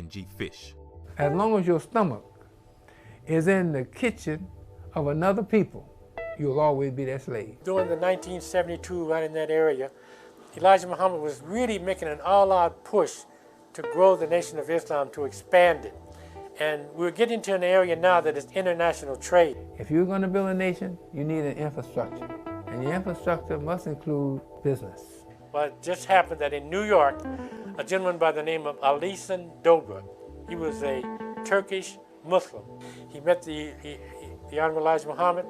G fish. As long as your stomach is in the kitchen of another people, you'll always be their slave. During the 1972 run in that area, Elijah Muhammad was really making an all-out push to grow the Nation of Islam, to expand it. And we're getting to an area now that is international trade. If you're going to build a nation, you need an infrastructure. And your infrastructure must include business. Well, it just happened that in New York, a gentleman by the name of Alisan Dobra, he was a Turkish Muslim. He met the Honorable Elijah Muhammad.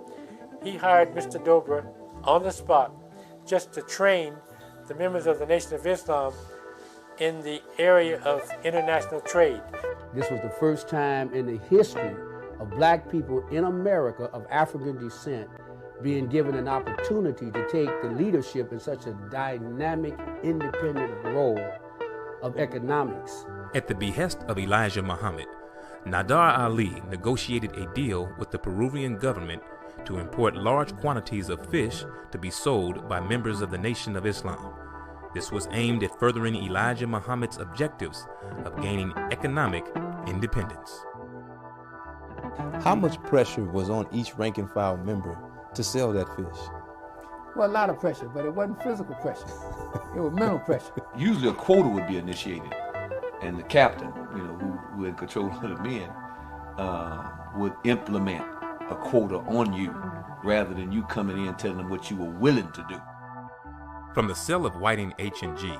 He hired Mr. Dobra on the spot just to train the members of the Nation of Islam in the area of international trade. This was the first time in the history of black people in America of African descent being given an opportunity to take the leadership in such a dynamic, independent role of economics. At the behest of Elijah Muhammad, Nadar Ali negotiated a deal with the Peruvian government to import large quantities of fish to be sold by members of the Nation of Islam. This was aimed at furthering Elijah Muhammad's objectives of gaining economic independence. How much pressure was on each rank and file member to sell that fish? Well, a lot of pressure, but it wasn't physical pressure. It was mental pressure. Usually a quota would be initiated, and the captain, who had control of the men, would implement a quota on you rather than you coming in telling them what you were willing to do. From the sale of Whiting H&G,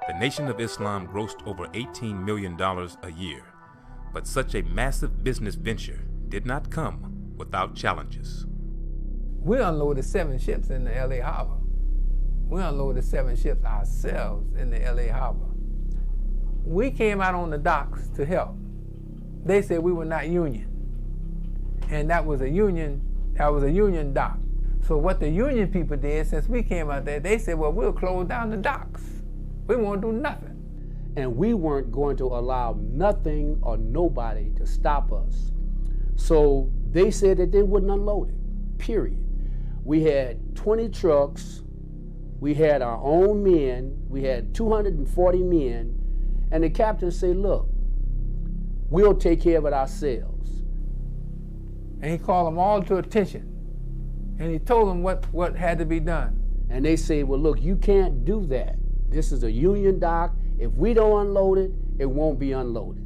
the Nation of Islam grossed over $18 million a year. But such a massive business venture did not come without challenges. We unloaded 7 ships in the LA Harbor. We unloaded 7 ships ourselves in the LA Harbor. We came out on the docks to help. They said we were not union. And that was a union dock. So what the union people did, since we came out there, they said, well, we'll close down the docks. We won't do nothing. And we weren't going to allow nothing or nobody to stop us. So they said that they wouldn't unload it, period. We had 20 trucks, we had our own men, we had 240 men, and the captain said, look, we'll take care of it ourselves. And he called them all to attention. And he told them what had to be done. And they say, well, look, you can't do that. This is a union dock. If we don't unload it, it won't be unloaded.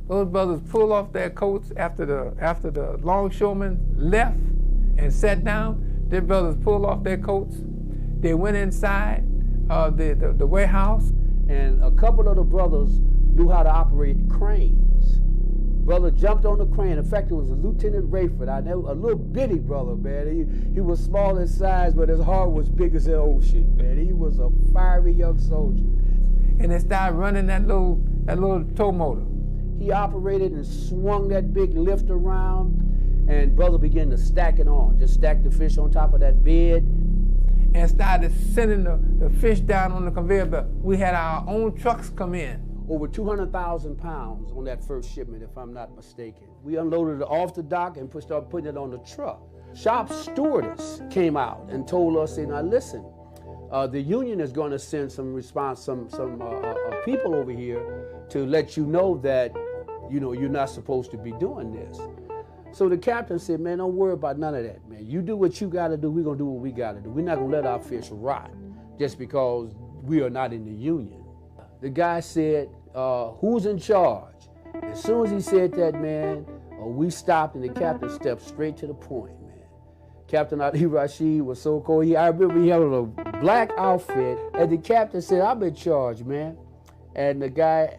Those brothers pulled off their coats after the longshoremen left and sat down. Their brothers pulled off their coats. They went inside the warehouse. And a couple of the brothers knew how to operate cranes. Brother jumped on the crane. In fact, it was a Lieutenant Rayford. I know, a little bitty brother, man. He was small in size, but his heart was big as the ocean, man. He was a fiery young soldier. And they started running that little tow motor. He operated and swung that big lift around, and brother began to stack it on. Just stack the fish on top of that bed. And started sending the fish down on the conveyor belt. We had our own trucks come in. Over 200,000 pounds on that first shipment, if I'm not mistaken. We unloaded it off the dock and started putting it on the truck. Shop stewardess came out and told us, now listen, the union is going to send some people over here to let you know that, you're not supposed to be doing this. So the captain said, man, don't worry about none of that, man. You do what you got to do. We're going to do what we got to do. We're not going to let our fish rot just because we are not in the union. The guy said, who's in charge? As soon as he said that, man, we stopped and the captain stepped straight to the point, man. Captain Ali Rashid was so cool. I remember he had a black outfit, and the captain said, I'm in charge, man. And the guy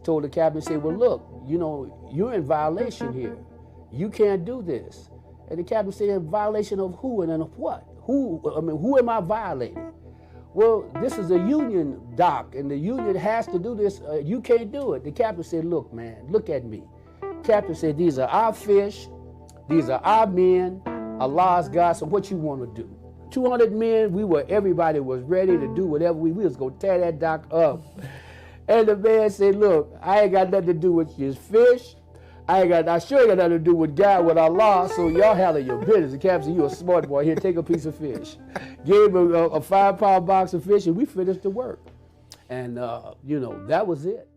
told the captain, said, well, look, you're in violation here. You can't do this. And the captain said, in violation of who and then of what? Who am I violating? Well, this is a union dock, and the union has to do this. You can't do it. The captain said, look, man, look at me. Captain said, these are our fish. These are our men. Allah's God, so what you want to do? 200 men, everybody was ready to do whatever. We was going to tear that dock up. And the man said, look, I ain't got nothing to do with this fish. I sure ain't got nothing to do with God, with Allah, so y'all handle your business. The captain said, you a smart boy. Here, take a piece of fish. Gave him a 5-pound box of fish, and we finished the work. And, that was it.